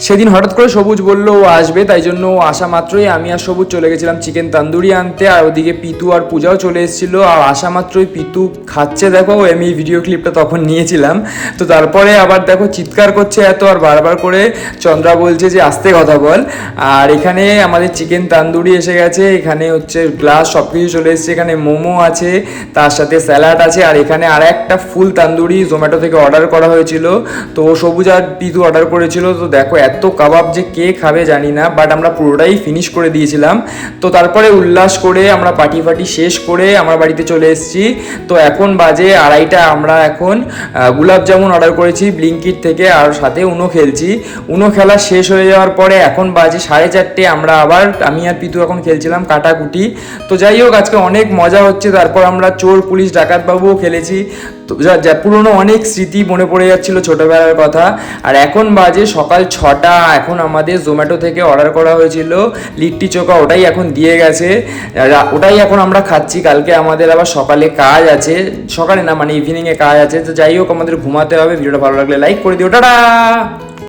সেদিন হঠাৎ করে সবুজ বললো ও আসবে, তাই জন্য ও আসা মাত্রই আমি আর সবুজ চলে গেছিলাম চিকেন তান্দুরি আনতে। আর ওদিকে পিতু আর পূজাও চলে এসেছিলো। আর আসা মাত্রই পিতু খাচ্ছে, দেখো আমি ভিডিও ক্লিপটা তখন নিয়েছিলাম। তো তারপরে আবার দেখো চিৎকার করছে এত, আর বারবার করে চন্দ্রা বলছে যে আস্তে কথা বল। আর এখানে আমাদের চিকেন তান্দুরি এসে গেছে, এখানে হচ্ছে গ্লাস সব কিছু চলে এসেছে, এখানে মোমো আছে, তার সাথে স্যালাড আছে। আর এখানে আর একটা ফুল তান্দুরি জোম্যাটো থেকে অর্ডার করা হয়েছিল, তো সবুজ আর পিতু অর্ডার করেছিল। তো দেখো এত কাবাব যে কে খাবে জানি না, বাট আমরা পুরোটাই ফিনিশ করে দিয়েছিলাম। তো তারপরে উল্লাস করে আমরা পার্টি ফাটি শেষ করে আমার বাড়িতে চলে এসেছি। তো এখন বাজে 2:30, আমরা এখন গুলাব জামুন অর্ডার করেছি ব্লিঙ্কিট থেকে, আর সাথে উনো খেলছি। উনো খেলা শেষ হয়ে যাওয়ার পরে এখন বাজে 4:30, আমরা আবার আমি আর পিতু এখন খেলছিলাম কাটাকুটি। তো যাই হোক আজকে অনেক মজা হচ্ছে। তারপর আমরা চোর পুলিশ ডাকাত বাবুও খেলেছি। তো যা পুরনো অনেক স্মৃতি মনে পড়ে যাচ্ছিল ছোটোবেলার কথা। আর এখন বাজে সকাল 6টা, এখন আমাদের জোম্যাটো থেকে অর্ডার করা হয়েছিল লিট্টি চোখা, ওটাই এখন দিয়ে গেছে, ওটাই এখন আমরা খাচ্ছি। কালকে আমাদের আবার সকালে কাজ আছে, সকালে না মানে ইভিনিংয়ে কাজ আছে। তো যাই হোক আমাদের ঘুমাতে হবে। ভিডিওটা ভালো লাগলে লাইক করে দিও, টাটা।